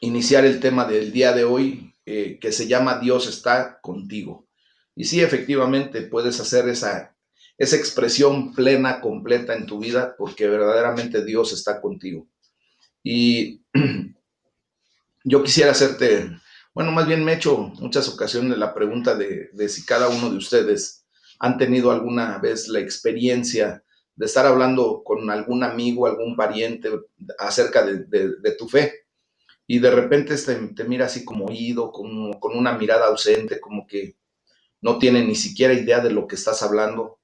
iniciar el tema del día de hoy, que se llama Dios está contigo. Y sí, efectivamente, puedes hacer esa expresión plena, completa en tu vida, porque verdaderamente Dios está contigo. Y yo quisiera hacerte, bueno, más bien me he hecho muchas ocasiones la pregunta de si cada uno de ustedes han tenido alguna vez la experiencia de estar hablando con algún amigo, algún pariente acerca de tu fe, y de repente te mira así como oído, como con una mirada ausente, como que no tiene ni siquiera idea de lo que estás hablando.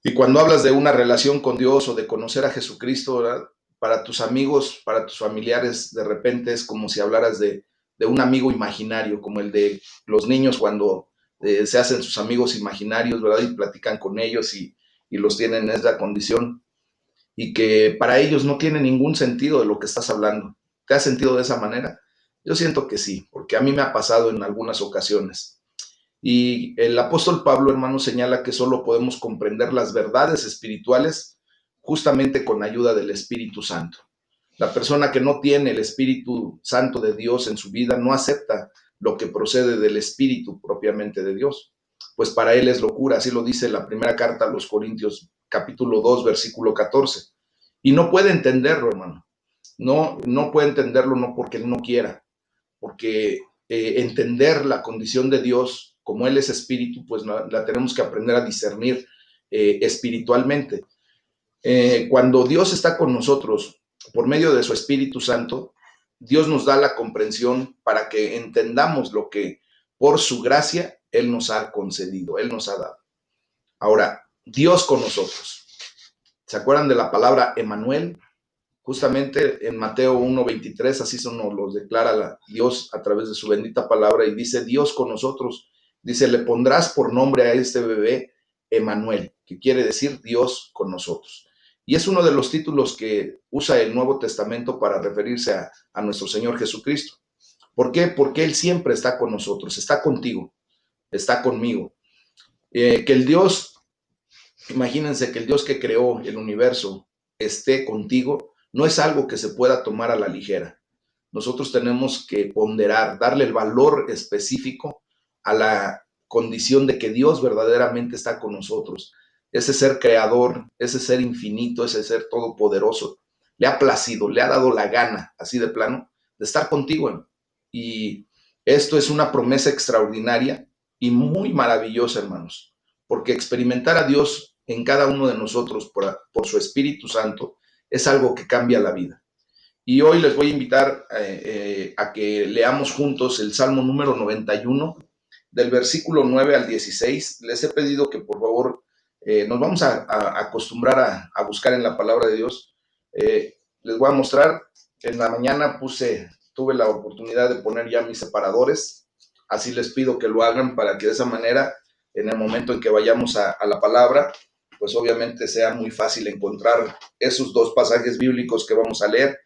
Y cuando hablas de una relación con Dios o de conocer a Jesucristo, ¿verdad? Para tus amigos, para tus familiares, de repente es como si hablaras de un amigo imaginario, como el de los niños cuando se hacen sus amigos imaginarios, ¿verdad? Y platican con ellos y los tienen en esa condición. Y que para ellos no tiene ningún sentido de lo que estás hablando. ¿Te has sentido de esa manera? Yo siento que sí, porque a mí me ha pasado en algunas ocasiones. Y el apóstol Pablo, hermano, señala que solo podemos comprender las verdades espirituales justamente con ayuda del Espíritu Santo. La persona que no tiene el Espíritu Santo de Dios en su vida no acepta lo que procede del Espíritu propiamente de Dios, pues para él es locura, así lo dice la primera carta a los Corintios, capítulo 2, versículo 14. Y no puede entenderlo, hermano. No puede entenderlo no porque él no quiera, porque entender la condición de Dios como Él es espíritu, pues la tenemos que aprender a discernir espiritualmente. Cuando Dios está con nosotros por medio de su Espíritu Santo, Dios nos da la comprensión para que entendamos lo que por su gracia Él nos ha concedido, Él nos ha dado. Ahora, Dios con nosotros. ¿Se acuerdan de la palabra Emanuel? Justamente en Mateo 1:23, así nos los declara Dios a través de su bendita palabra y dice, Dios con nosotros. Dice, le pondrás por nombre a este bebé Emanuel, que quiere decir Dios con nosotros. Y es uno de los títulos que usa el Nuevo Testamento para referirse a nuestro Señor Jesucristo. ¿Por qué? Porque Él siempre está con nosotros, está contigo, está conmigo. Que el Dios, imagínense que el Dios que creó el universo esté contigo, no es algo que se pueda tomar a la ligera. Nosotros tenemos que ponderar, darle el valor específico a la condición de que Dios verdaderamente está con nosotros. Ese ser creador, ese ser infinito, ese ser todopoderoso, le ha placido, le ha dado la gana, así de plano, de estar contigo. Y esto es una promesa extraordinaria y muy maravillosa, hermanos, porque experimentar a Dios en cada uno de nosotros por su Espíritu Santo es algo que cambia la vida. Y hoy les voy a invitar a que leamos juntos el Salmo número 91, del versículo 9 al 16. Les he pedido que por favor nos vamos a acostumbrar a buscar en la palabra de Dios. Les voy a mostrar, en la mañana tuve la oportunidad de poner ya mis separadores, así les pido que lo hagan para que de esa manera, en el momento en que vayamos a la palabra, pues obviamente sea muy fácil encontrar esos dos pasajes bíblicos que vamos a leer.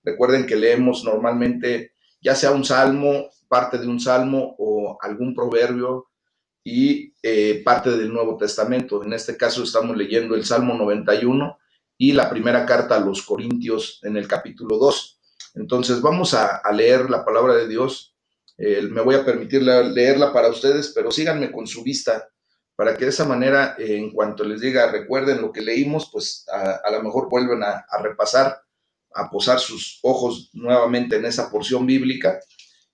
Recuerden que leemos normalmente ya sea un salmo, parte de un salmo o algún proverbio y parte del Nuevo Testamento. En este caso estamos leyendo el Salmo 91 y la primera carta a los Corintios en el capítulo 2. Entonces vamos a leer la palabra de Dios. Me voy a permitir leerla para ustedes, pero síganme con su vista para que de esa manera, en cuanto les diga, recuerden lo que leímos, pues a lo mejor vuelven a repasar, a posar sus ojos nuevamente en esa porción bíblica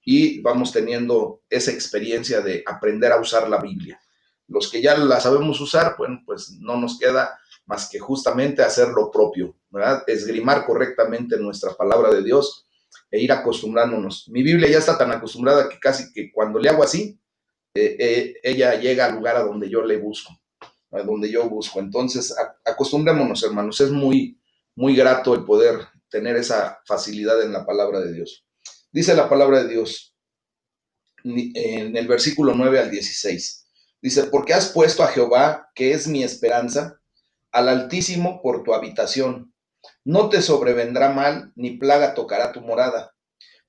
y vamos teniendo esa experiencia de aprender a usar la Biblia. Los que ya la sabemos usar, bueno, pues no nos queda más que justamente hacer lo propio, ¿verdad? Esgrimar correctamente nuestra palabra de Dios e ir acostumbrándonos. Mi Biblia ya está tan acostumbrada que casi que cuando le hago así, ella llega al lugar a donde yo le busco, a donde yo busco. Entonces, acostumbrémonos, hermanos. Es muy, muy grato el poder tener esa facilidad en la palabra de Dios. Dice la palabra de Dios en el versículo 9 al 16. Dice, porque has puesto a Jehová, que es mi esperanza, al Altísimo por tu habitación. No te sobrevendrá mal, ni plaga tocará tu morada,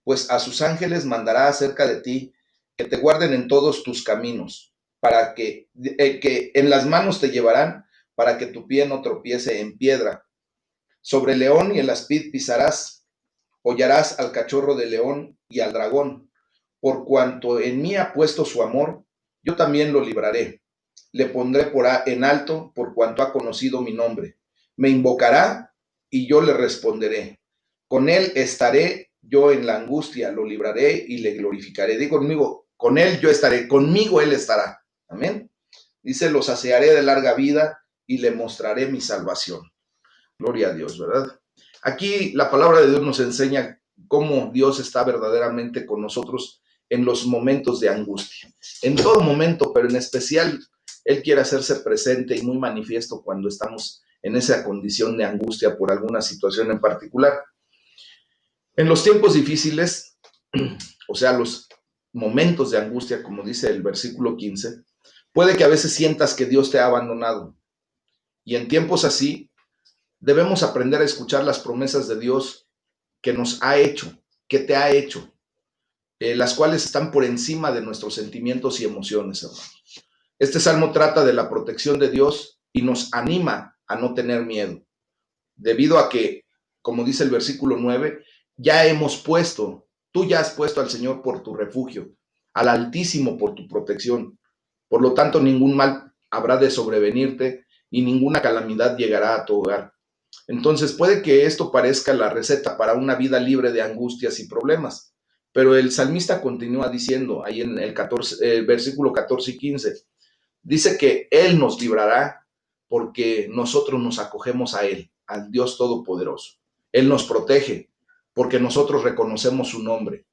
pues a sus ángeles mandará acerca de ti, que te guarden en todos tus caminos, para que en las manos te llevarán, para que tu pie no tropiece en piedra. Sobre el león y el aspid pisarás, hollarás al cachorro de león y al dragón. Por cuanto en mí ha puesto su amor, yo también lo libraré. Le pondré en alto por cuanto ha conocido mi nombre. Me invocará y yo le responderé. Con él estaré yo en la angustia, lo libraré y le glorificaré. Digo conmigo, con él yo estaré, conmigo él estará. Amén. Dice, lo saciaré de larga vida y le mostraré mi salvación. Gloria a Dios, ¿verdad? Aquí la palabra de Dios nos enseña cómo Dios está verdaderamente con nosotros en los momentos de angustia. En todo momento, pero en especial, Él quiere hacerse presente y muy manifiesto cuando estamos en esa condición de angustia por alguna situación en particular. En los tiempos difíciles, o sea, los momentos de angustia, como dice el versículo 15, puede que a veces sientas que Dios te ha abandonado. Y en tiempos así, debemos aprender a escuchar las promesas de Dios que nos ha hecho, que te ha hecho, las cuales están por encima de nuestros sentimientos y emociones, hermano. Este salmo trata de la protección de Dios y nos anima a no tener miedo, debido a que, como dice el versículo 9, tú ya has puesto al Señor por tu refugio, al Altísimo por tu protección. Por lo tanto, ningún mal habrá de sobrevenirte y ninguna calamidad llegará a tu hogar. Entonces, puede que esto parezca la receta para una vida libre de angustias y problemas, pero el salmista continúa diciendo, ahí en el versículo 14 y 15, dice que Él nos librará porque nosotros nos acogemos a Él, al Dios Todopoderoso. Él nos protege porque nosotros reconocemos su nombre.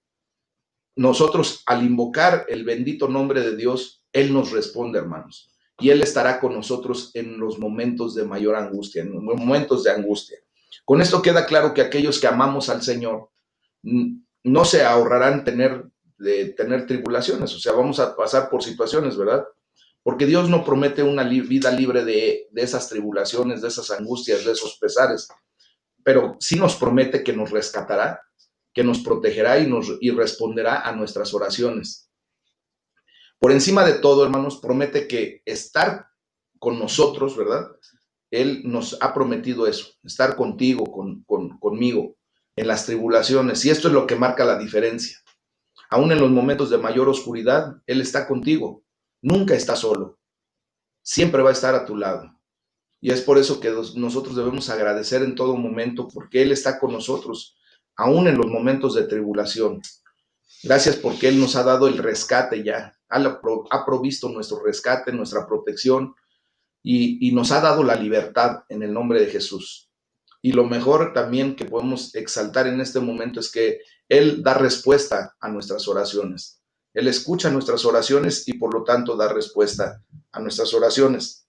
Nosotros, al invocar el bendito nombre de Dios, Él nos responde, hermanos. Y Él estará con nosotros en los momentos de mayor angustia, en los momentos de angustia. Con esto queda claro que aquellos que amamos al Señor no se ahorrarán tener tribulaciones, o sea, vamos a pasar por situaciones, ¿verdad? Porque Dios no promete una vida libre de esas tribulaciones, de esas angustias, de esos pesares, pero sí nos promete que nos rescatará, que nos protegerá y responderá a nuestras oraciones. Por encima de todo, hermanos, promete que estar con nosotros, ¿verdad? Él nos ha prometido eso, estar contigo, conmigo, en las tribulaciones. Y esto es lo que marca la diferencia. Aún en los momentos de mayor oscuridad, Él está contigo. Nunca está solo. Siempre va a estar a tu lado. Y es por eso que nosotros debemos agradecer en todo momento, porque Él está con nosotros, aún en los momentos de tribulación. Gracias porque Él nos ha dado el rescate ya, ha provisto nuestro rescate, nuestra protección y nos ha dado la libertad en el nombre de Jesús. Y lo mejor también que podemos exaltar en este momento es que Él da respuesta a nuestras oraciones. Él escucha nuestras oraciones y por lo tanto da respuesta a nuestras oraciones.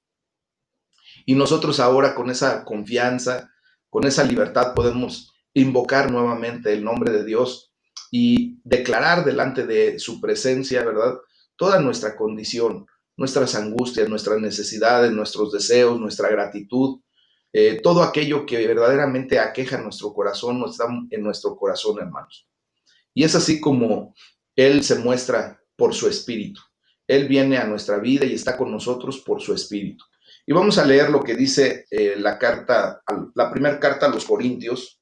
Y nosotros ahora con esa confianza, con esa libertad podemos invocar nuevamente el nombre de Dios y declarar delante de su presencia, ¿verdad? Toda nuestra condición, nuestras angustias, nuestras necesidades, nuestros deseos, nuestra gratitud, todo aquello que verdaderamente aqueja nuestro corazón, no está en nuestro corazón, hermanos. Y es así como Él se muestra por su Espíritu. Él viene a nuestra vida y está con nosotros por su Espíritu. Y vamos a leer lo que dice la primera carta a los Corintios,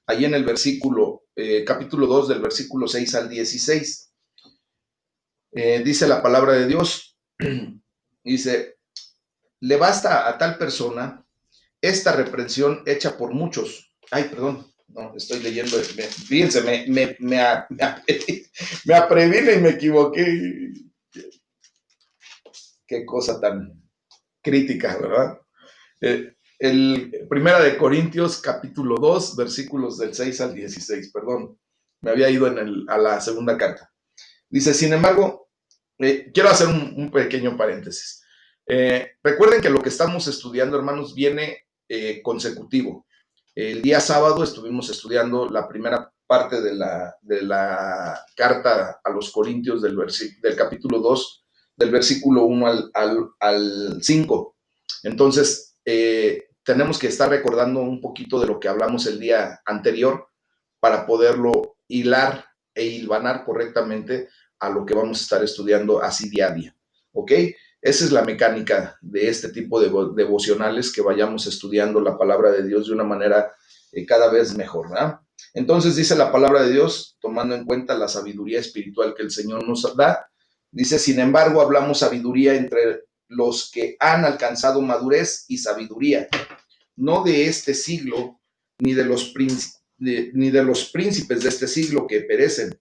ahí en el capítulo 2, del versículo 6 al 16. Dice la palabra de Dios, dice, le basta a tal persona esta reprensión hecha por muchos. Ay, perdón, no, estoy leyendo, fíjense, me aprevine y me equivoqué. Qué cosa tan crítica, ¿verdad? Primera de Corintios, capítulo 2, versículos del 6 al 16, perdón, me había ido a la segunda carta. Dice, sin embargo, quiero hacer un pequeño paréntesis. Recuerden que lo que estamos estudiando, hermanos, viene consecutivo. El día sábado estuvimos estudiando la primera parte de la carta a los Corintios del capítulo 2, del versículo 1 al 5. Entonces, tenemos que estar recordando un poquito de lo que hablamos el día anterior para poderlo hilar e hilvanar correctamente a lo que vamos a estar estudiando así día a día. ¿Ok? Esa es la mecánica de este tipo de devocionales, que vayamos estudiando la palabra de Dios de una manera cada vez mejor, ¿verdad? Entonces dice la palabra de Dios, tomando en cuenta la sabiduría espiritual que el Señor nos da, dice, sin embargo, hablamos sabiduría entre los que han alcanzado madurez y sabiduría, no de este siglo, ni de los príncipes de este siglo que perecen,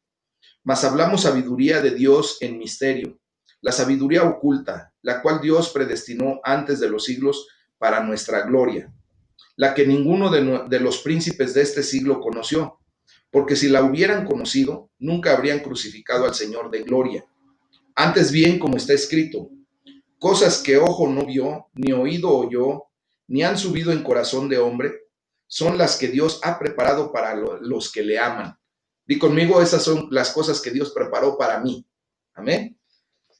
mas hablamos sabiduría de Dios en misterio, la sabiduría oculta, la cual Dios predestinó antes de los siglos para nuestra gloria, la que ninguno de los príncipes de este siglo conoció, porque si la hubieran conocido, nunca habrían crucificado al Señor de gloria. Antes bien, como está escrito, cosas que ojo no vio, ni oído oyó, ni han subido en corazón de hombre, son las que Dios ha preparado para los que le aman. Di conmigo, esas son las cosas que Dios preparó para mí. Amén.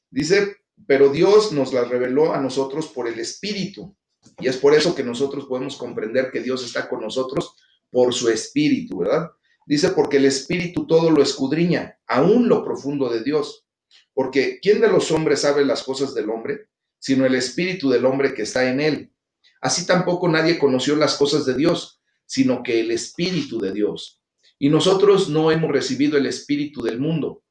Dice, pero Dios nos las reveló a nosotros por el Espíritu. Y es por eso que nosotros podemos comprender que Dios está con nosotros por su Espíritu, ¿verdad? Dice, porque el Espíritu todo lo escudriña, aún lo profundo de Dios. Porque ¿quién de los hombres sabe las cosas del hombre, sino el Espíritu del hombre que está en él? Así tampoco nadie conoció las cosas de Dios, sino que el Espíritu de Dios. Y nosotros no hemos recibido el Espíritu del mundo,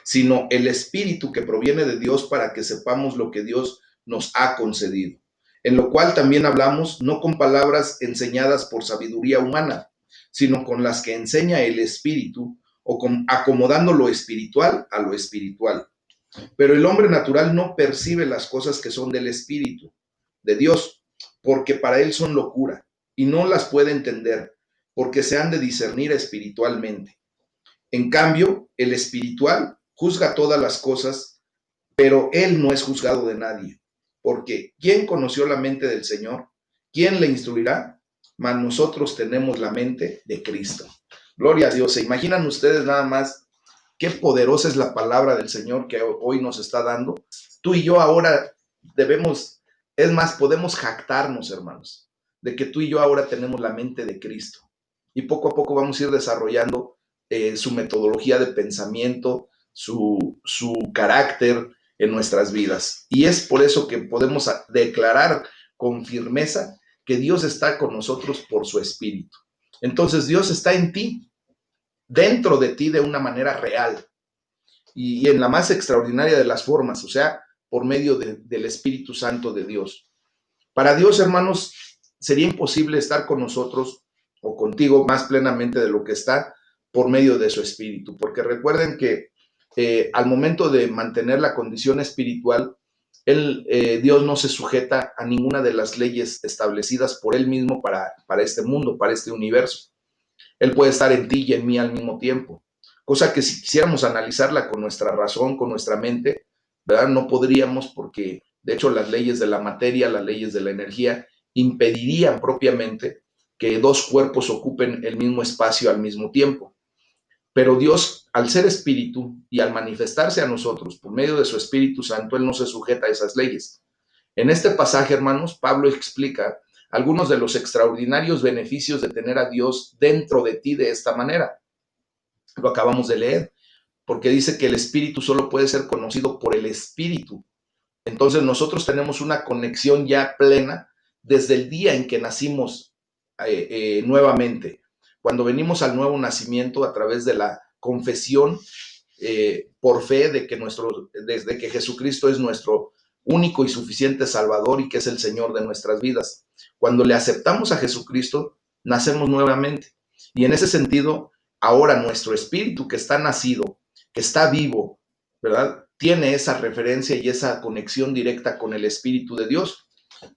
sino el Espíritu que proviene de Dios para que sepamos lo que Dios nos ha concedido. En lo cual también hablamos no con palabras enseñadas por sabiduría humana, sino con las que enseña el Espíritu, o acomodando lo espiritual a lo espiritual. Pero el hombre natural no percibe las cosas que son del Espíritu de Dios, porque para él son locura, y no las puede entender, porque se han de discernir espiritualmente. En cambio, el espiritual juzga todas las cosas, pero él no es juzgado de nadie, porque ¿quién conoció la mente del Señor? ¿Quién le instruirá? Mas nosotros tenemos la mente de Cristo. Gloria a Dios. ¿Se imaginan ustedes nada más qué poderosa es la palabra del Señor que hoy nos está dando? Tú y yo ahora debemos, es más, podemos jactarnos, hermanos, de que tú y yo ahora tenemos la mente de Cristo. Y poco a poco vamos a ir desarrollando su metodología de pensamiento, su carácter en nuestras vidas. Y es por eso que podemos declarar con firmeza que Dios está con nosotros por su Espíritu. Entonces Dios está en ti, dentro de ti de una manera real y en la más extraordinaria de las formas, o sea, por medio del Espíritu Santo de Dios. Para Dios, hermanos, sería imposible estar con nosotros o contigo más plenamente de lo que está por medio de su Espíritu, porque recuerden que al momento de mantener la condición espiritual, Dios no se sujeta a ninguna de las leyes establecidas por Él mismo para este mundo, para este universo. Él puede estar en ti y en mí al mismo tiempo, cosa que si quisiéramos analizarla con nuestra razón, con nuestra mente, ¿verdad? No podríamos, porque de hecho las leyes de la materia, las leyes de la energía impedirían propiamente que dos cuerpos ocupen el mismo espacio al mismo tiempo. Pero Dios, al ser espíritu y al manifestarse a nosotros por medio de su Espíritu Santo, Él no se sujeta a esas leyes. En este pasaje, hermanos, Pablo explica algunos de los extraordinarios beneficios de tener a Dios dentro de ti de esta manera. Lo acabamos de leer, porque dice que el Espíritu solo puede ser conocido por el Espíritu. Entonces nosotros tenemos una conexión ya plena desde el día en que nacimos nuevamente. Cuando venimos al nuevo nacimiento a través de la confesión por fe desde que Jesucristo es nuestro único y suficiente Salvador y que es el Señor de nuestras vidas. Cuando le aceptamos a Jesucristo, nacemos nuevamente. Y en ese sentido, ahora nuestro espíritu que está nacido, que está vivo, ¿verdad? Tiene esa referencia y esa conexión directa con el Espíritu de Dios.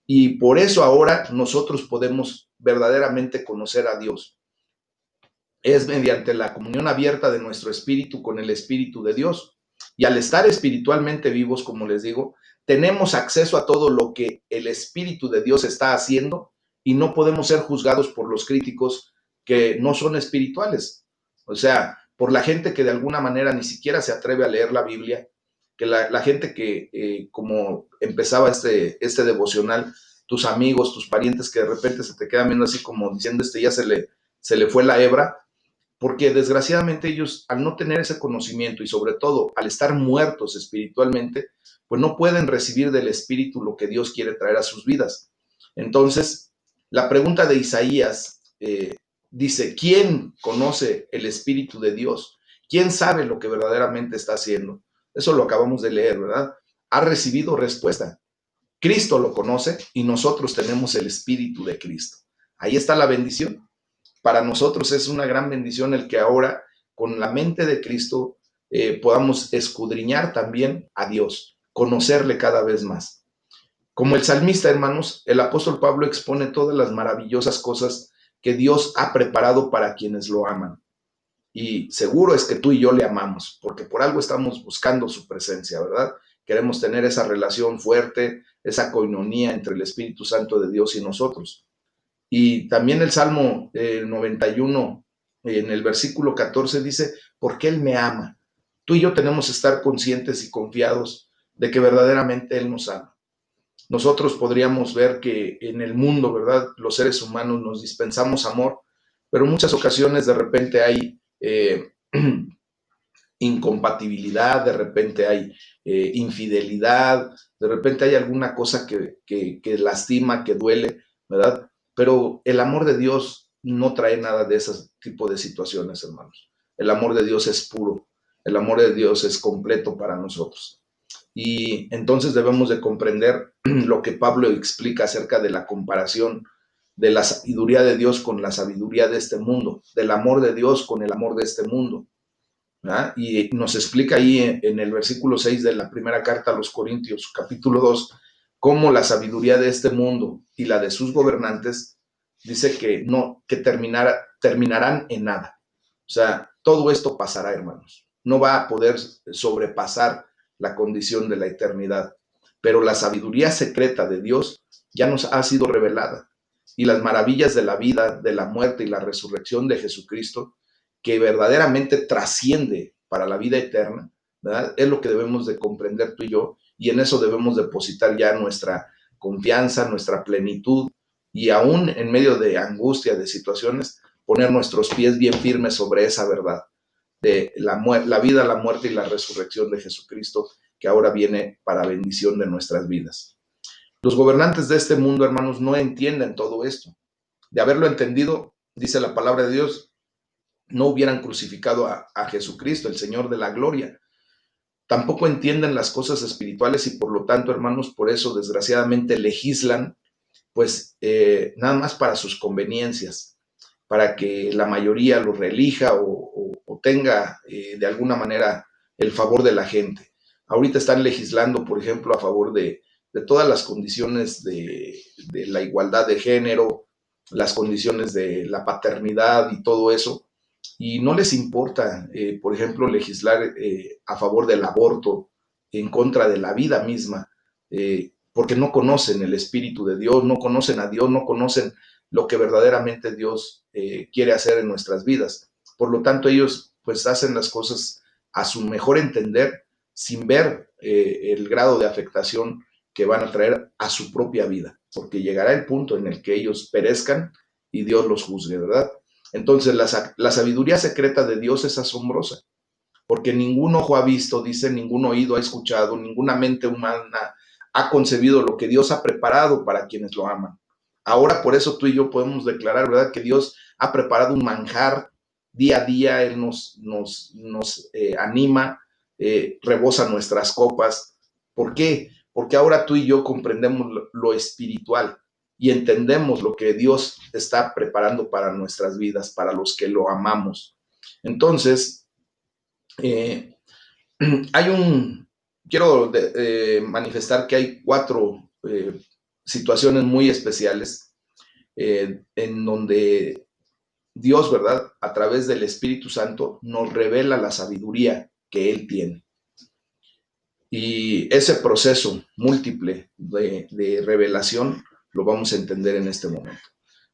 Y por eso ahora nosotros podemos verdaderamente conocer a Dios. Es mediante la comunión abierta de nuestro espíritu con el Espíritu de Dios. Y al estar espiritualmente vivos, como les digo, tenemos acceso a todo lo que el Espíritu de Dios está haciendo y no podemos ser juzgados por los críticos que no son espirituales. O sea, por la gente que de alguna manera ni siquiera se atreve a leer la Biblia, que la gente que, como empezaba este devocional, tus amigos, tus parientes que de repente se te quedan viendo así como diciendo, ya se le fue la hebra, porque desgraciadamente ellos, al no tener ese conocimiento y sobre todo al estar muertos espiritualmente, pues no pueden recibir del Espíritu lo que Dios quiere traer a sus vidas. Entonces, la pregunta de Isaías dice, ¿quién conoce el Espíritu de Dios? ¿Quién sabe lo que verdaderamente está haciendo? Eso lo acabamos de leer, ¿verdad? Ha recibido respuesta. Cristo lo conoce y nosotros tenemos el Espíritu de Cristo. Ahí está la bendición. Para nosotros es una gran bendición el que ahora, con la mente de Cristo, podamos escudriñar también a Dios, conocerle cada vez más. Como el salmista, hermanos, el apóstol Pablo expone todas las maravillosas cosas que Dios ha preparado para quienes lo aman. Y seguro es que tú y yo le amamos, porque por algo estamos buscando su presencia, ¿verdad? Queremos tener esa relación fuerte, esa coinonía entre el Espíritu Santo de Dios y nosotros. Y también el Salmo 91, en el versículo 14, dice, porque Él me ama. Tú y yo tenemos que estar conscientes y confiados de que verdaderamente Él nos ama. Nosotros podríamos ver que en el mundo, ¿verdad? Los seres humanos nos dispensamos amor, pero en muchas ocasiones de repente hay incompatibilidad, de repente hay infidelidad, de repente hay alguna cosa que lastima, que duele, ¿verdad? Pero el amor de Dios no trae nada de ese tipo de situaciones, hermanos. El amor de Dios es puro, el amor de Dios es completo para nosotros. Y entonces debemos de comprender lo que Pablo explica acerca de la comparación de la sabiduría de Dios con la sabiduría de este mundo, del amor de Dios con el amor de este mundo. ¿verdad? Y nos explica ahí en el versículo 6 de la primera carta a los Corintios, capítulo 2, cómo la sabiduría de este mundo y la de sus gobernantes dice que no, que terminarán en nada. O sea, todo esto pasará, hermanos. No va a poder sobrepasar la condición de la eternidad. Pero la sabiduría secreta de Dios ya nos ha sido revelada. Y las maravillas de la vida, de la muerte y la resurrección de Jesucristo, que verdaderamente trasciende para la vida eterna, ¿verdad? Es lo que debemos de comprender tú y yo, y en eso debemos depositar ya nuestra confianza, nuestra plenitud, y aún en medio de angustia, de situaciones, poner nuestros pies bien firmes sobre esa verdad de la vida, la muerte y la resurrección de Jesucristo, que ahora viene para bendición de nuestras vidas. Los gobernantes de este mundo, hermanos, no entienden todo esto. De haberlo entendido, dice la palabra de Dios, no hubieran crucificado a Jesucristo, el Señor de la gloria. Tampoco entienden las cosas espirituales y por lo tanto, hermanos, por eso desgraciadamente legislan, pues nada más para sus conveniencias, para que la mayoría lo reelija o tenga de alguna manera el favor de la gente. Ahorita están legislando, por ejemplo, a favor de todas las condiciones de la igualdad de género, las condiciones de la paternidad y todo eso, y no les importa, por ejemplo, legislar a favor del aborto, en contra de la vida misma, porque no conocen el Espíritu de Dios, no conocen a Dios, no conocen lo que verdaderamente Dios quiere hacer en nuestras vidas. Por lo tanto, ellos pues hacen las cosas a su mejor entender, sin ver el grado de afectación que van a traer a su propia vida, porque llegará el punto en el que ellos perezcan y Dios los juzgue, ¿verdad? Entonces, la sabiduría secreta de Dios es asombrosa, porque ningún ojo ha visto, dice, ningún oído ha escuchado, ninguna mente humana ha concebido lo que Dios ha preparado para quienes lo aman. Ahora, por eso tú y yo podemos declarar, ¿verdad?, que Dios ha preparado un manjar día a día, Él nos anima, rebosa nuestras copas. ¿Por qué? Porque ahora tú y yo comprendemos lo espiritual y entendemos lo que Dios está preparando para nuestras vidas, para los que lo amamos. Entonces, eh, quiero manifestar que hay cuatro situaciones muy especiales en donde Dios, ¿verdad? A través del Espíritu Santo nos revela la sabiduría que Él tiene. Y ese proceso múltiple de revelación lo vamos a entender en este momento.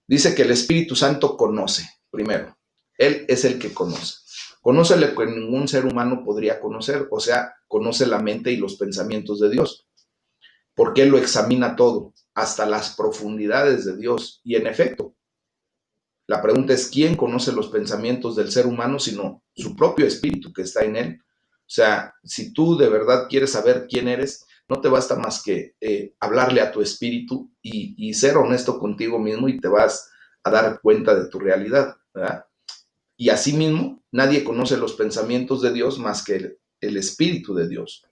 Dice que el Espíritu Santo conoce, primero. Él es el que conoce. Conoce lo que ningún ser humano podría conocer, o sea, conoce la mente y los pensamientos de Dios, porque Él lo examina todo, hasta las profundidades de Dios. Y en efecto, la pregunta es, ¿quién conoce los pensamientos del ser humano sino su propio espíritu que está en él? O sea, si tú de verdad quieres saber quién eres, no te basta más que hablarle a tu espíritu y ser honesto contigo mismo y te vas a dar cuenta de tu realidad, ¿verdad? Y asimismo, nadie conoce los pensamientos de Dios más que el Espíritu de Dios.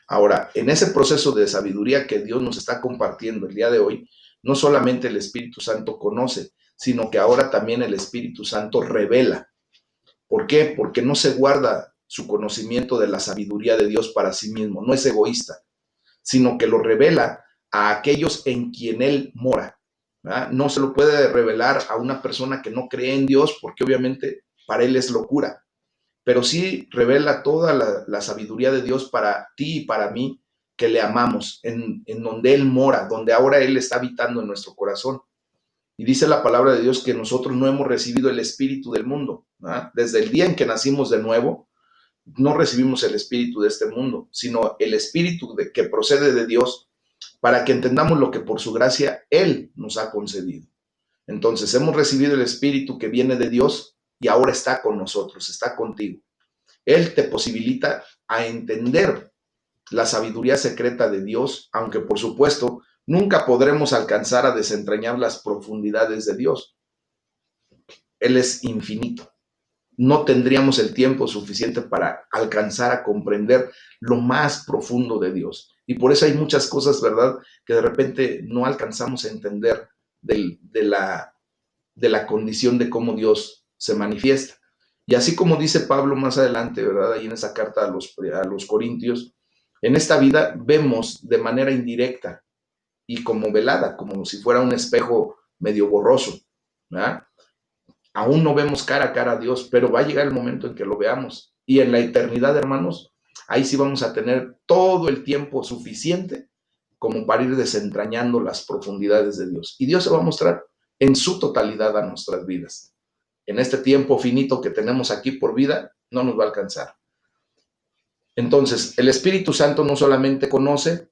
Ahora, en ese proceso de sabiduría que Dios nos está compartiendo el día de hoy, no solamente el Espíritu Santo conoce, sino que ahora también el Espíritu Santo revela. ¿Por qué? Porque no se guarda su conocimiento de la sabiduría de Dios para sí mismo, no es egoísta, sino que lo revela a aquellos en quien Él mora, ¿verdad? No se lo puede revelar a una persona que no cree en Dios, porque obviamente para Él es locura, pero sí revela toda la sabiduría de Dios para ti y para mí, que le amamos, en donde Él mora, donde ahora Él está habitando en nuestro corazón. Y dice la palabra de Dios que nosotros no hemos recibido el espíritu del mundo, ¿verdad? Desde el día en que nacimos de nuevo, no recibimos el espíritu de este mundo, sino el espíritu que procede de Dios, para que entendamos lo que por su gracia Él nos ha concedido. Entonces hemos recibido el espíritu que viene de Dios y ahora está con nosotros, está contigo. Él te posibilita a entender la sabiduría secreta de Dios, aunque por supuesto nunca podremos alcanzar a desentrañar las profundidades de Dios. Él es infinito. No tendríamos el tiempo suficiente para alcanzar a comprender lo más profundo de Dios. Y por eso hay muchas cosas, ¿verdad?, que de repente no alcanzamos a entender de la condición de cómo Dios se manifiesta. Y así como dice Pablo más adelante, ¿verdad?, ahí en esa carta a los Corintios, en esta vida vemos de manera indirecta y como velada, como si fuera un espejo medio borroso, ¿verdad? Aún no vemos cara a cara a Dios, pero va a llegar el momento en que lo veamos. Y en la eternidad, hermanos, ahí sí vamos a tener todo el tiempo suficiente como para ir desentrañando las profundidades de Dios. Y Dios se va a mostrar en su totalidad a nuestras vidas. En este tiempo finito que tenemos aquí por vida, no nos va a alcanzar. Entonces, el Espíritu Santo no solamente conoce,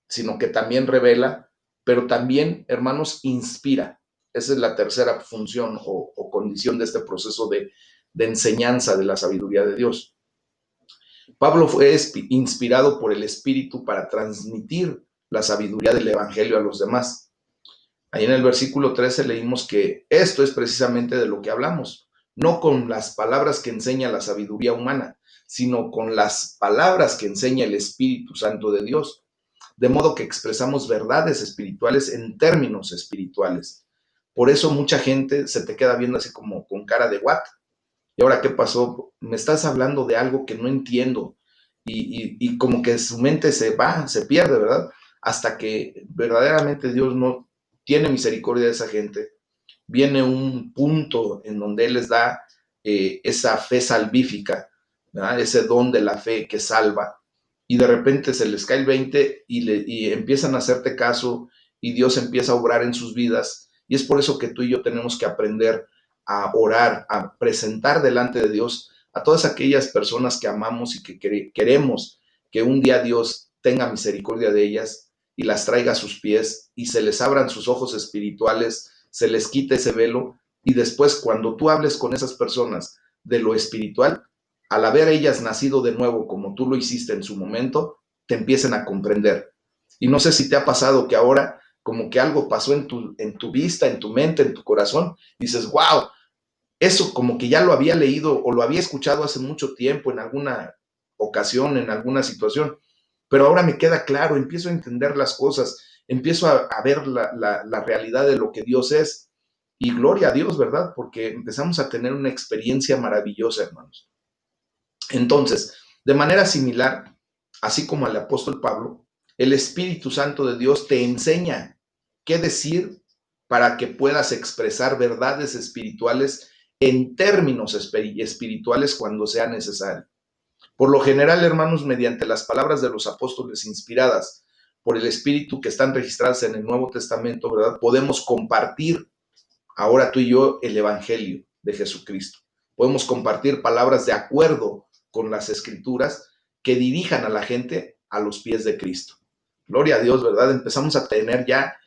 sino que también revela, pero también, hermanos, inspira. Esa es la tercera función o condición de este proceso de enseñanza de la sabiduría de Dios. Pablo fue inspirado por el Espíritu para transmitir la sabiduría del Evangelio a los demás. Ahí en el versículo 13 leímos que esto es precisamente de lo que hablamos, no con las palabras que enseña la sabiduría humana, sino con las palabras que enseña el Espíritu Santo de Dios. De modo que expresamos verdades espirituales en términos espirituales. Por eso mucha gente se te queda viendo así como con cara de what. ¿Y ahora qué pasó? Me estás hablando de algo que no entiendo. Y como que su mente se va, se pierde, ¿verdad? Hasta que verdaderamente Dios no tiene misericordia de esa gente. Viene un punto en donde Él les da esa fe salvífica, ¿verdad? Ese don de la fe que salva, y de repente se les cae el 20 y empiezan a hacerte caso y Dios empieza a obrar en sus vidas. Y es por eso que tú y yo tenemos que aprender a orar, a presentar delante de Dios a todas aquellas personas que amamos y que queremos que un día Dios tenga misericordia de ellas y las traiga a sus pies y se les abran sus ojos espirituales, se les quite ese velo, y después cuando tú hables con esas personas de lo espiritual, al haber ellas nacido de nuevo como tú lo hiciste en su momento, te empiecen a comprender. Y no sé si te ha pasado que ahora como que algo pasó en tu vista, en tu mente, en tu corazón, dices, wow, eso como que ya lo había leído o lo había escuchado hace mucho tiempo en alguna ocasión, en alguna situación, pero ahora me queda claro, empiezo a entender las cosas, empiezo a ver la realidad de lo que Dios es. Y gloria a Dios, ¿verdad? Porque empezamos a tener una experiencia maravillosa, hermanos. Entonces, de manera similar, así como al apóstol Pablo, el Espíritu Santo de Dios te enseña qué decir para que puedas expresar verdades espirituales en términos espirituales cuando sea necesario. Por lo general, hermanos, mediante las palabras de los apóstoles inspiradas por el Espíritu que están registradas en el Nuevo Testamento, ¿verdad? Podemos compartir ahora tú y yo el Evangelio de Jesucristo. Podemos compartir palabras de acuerdo con las Escrituras que dirijan a la gente a los pies de Cristo. Gloria a Dios, ¿verdad? Empezamos a tener ya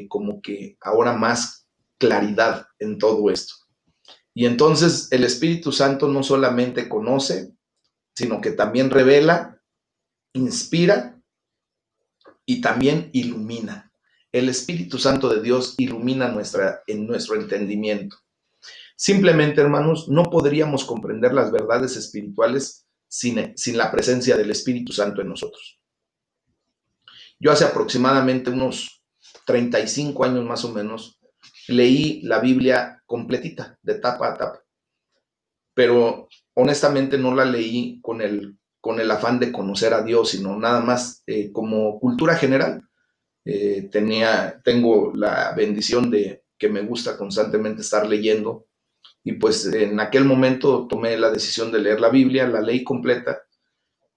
como que ahora más claridad en todo esto. Y entonces el Espíritu Santo no solamente conoce, sino que también revela, inspira y también ilumina. El Espíritu Santo de Dios ilumina en nuestro entendimiento. Simplemente, hermanos, no podríamos comprender las verdades espirituales sin la presencia del Espíritu Santo en nosotros. Yo hace aproximadamente unos 35 años más o menos, leí la Biblia completita, de tapa a tapa, pero honestamente no la leí con el afán de conocer a Dios, sino nada más como cultura general. Tengo la bendición de que me gusta constantemente estar leyendo, y pues en aquel momento tomé la decisión de leer la Biblia, la leí completa,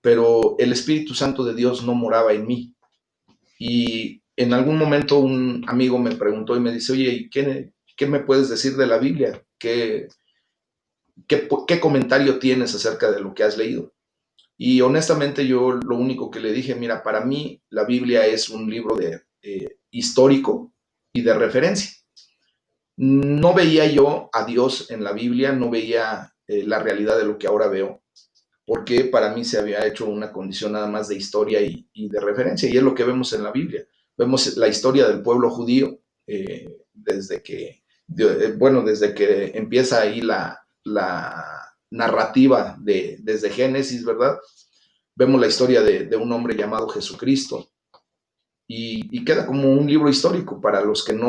pero el Espíritu Santo de Dios no moraba en mí. Y en algún momento un amigo me preguntó y me dice, oye, ¿y qué me puedes decir de la Biblia? ¿Qué comentario tienes acerca de lo que has leído? Y honestamente yo lo único que le dije, mira, para mí la Biblia es un libro histórico y de referencia. No veía yo a Dios en la Biblia, no veía la realidad de lo que ahora veo, porque para mí se había hecho una condición nada más de historia y de referencia, y es lo que vemos en la Biblia. Vemos la historia del pueblo judío desde que empieza ahí la narrativa desde Génesis, ¿verdad? Vemos la historia de un hombre llamado Jesucristo, y queda como un libro histórico para los que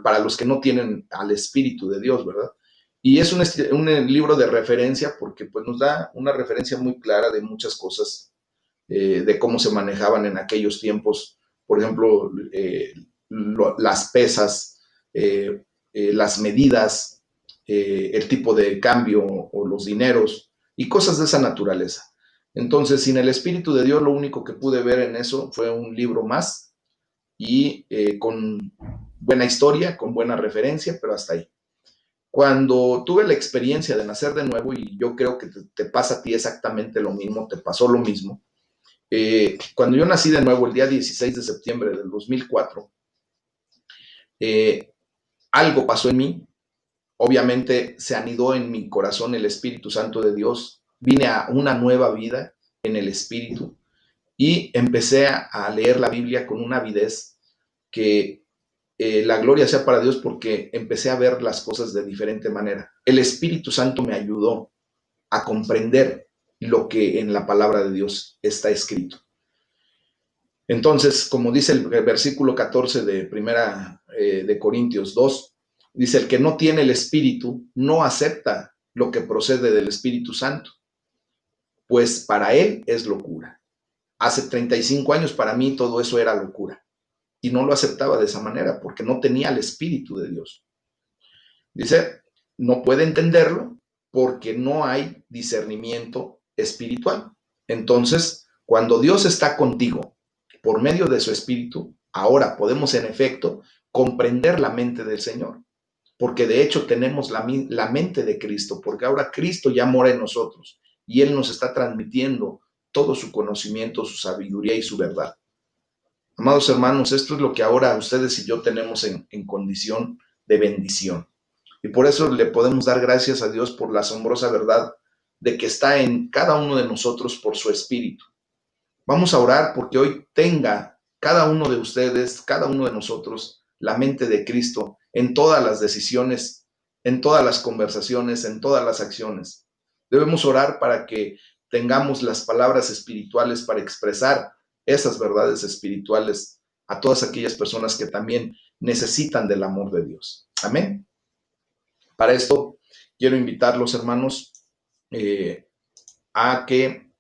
para los que no tienen al Espíritu de Dios, ¿verdad? Y es un libro de referencia porque pues, nos da una referencia muy clara de muchas cosas, de cómo se manejaban en aquellos tiempos. Por ejemplo, las pesas, las medidas, el tipo de cambio o los dineros y cosas de esa naturaleza. Entonces, sin el Espíritu de Dios, lo único que pude ver en eso fue un libro más y con buena historia, con buena referencia, pero hasta ahí. Cuando tuve la experiencia de nacer de nuevo, y yo creo que te pasa a ti exactamente lo mismo, te pasó lo mismo, cuando yo nací de nuevo el día 16 de septiembre del 2004, algo pasó en mí. Obviamente se anidó en mi corazón el Espíritu Santo de Dios, vine a una nueva vida en el Espíritu y empecé a leer la Biblia con una avidez que la gloria sea para Dios, porque empecé a ver las cosas de diferente manera. El Espíritu Santo me ayudó a comprender lo que en la palabra de Dios está escrito. Entonces, como dice el versículo 14 de primera de Corintios 2, dice, el que no tiene el Espíritu no acepta lo que procede del Espíritu Santo, pues para él es locura. Hace 35 años para mí todo eso era locura y no lo aceptaba de esa manera porque no tenía el Espíritu de Dios. Dice, no puede entenderlo porque no hay discernimiento espiritual. Entonces, cuando Dios está contigo por medio de su Espíritu, ahora podemos en efecto comprender la mente del Señor, porque de hecho tenemos la mente de Cristo, porque ahora Cristo ya mora en nosotros y Él nos está transmitiendo todo su conocimiento, su sabiduría y su verdad. Amados hermanos, esto es lo que ahora ustedes y yo tenemos en condición de bendición. Y por eso le podemos dar gracias a Dios por la asombrosa verdad de que está en cada uno de nosotros por su Espíritu. Vamos a orar porque hoy tenga cada uno de ustedes, cada uno de nosotros, la mente de Cristo en todas las decisiones, en todas las conversaciones, en todas las acciones. Debemos orar para que tengamos las palabras espirituales para expresar esas verdades espirituales a todas aquellas personas que también necesitan del amor de Dios. Amén. Para esto quiero invitarlos, hermanos, a que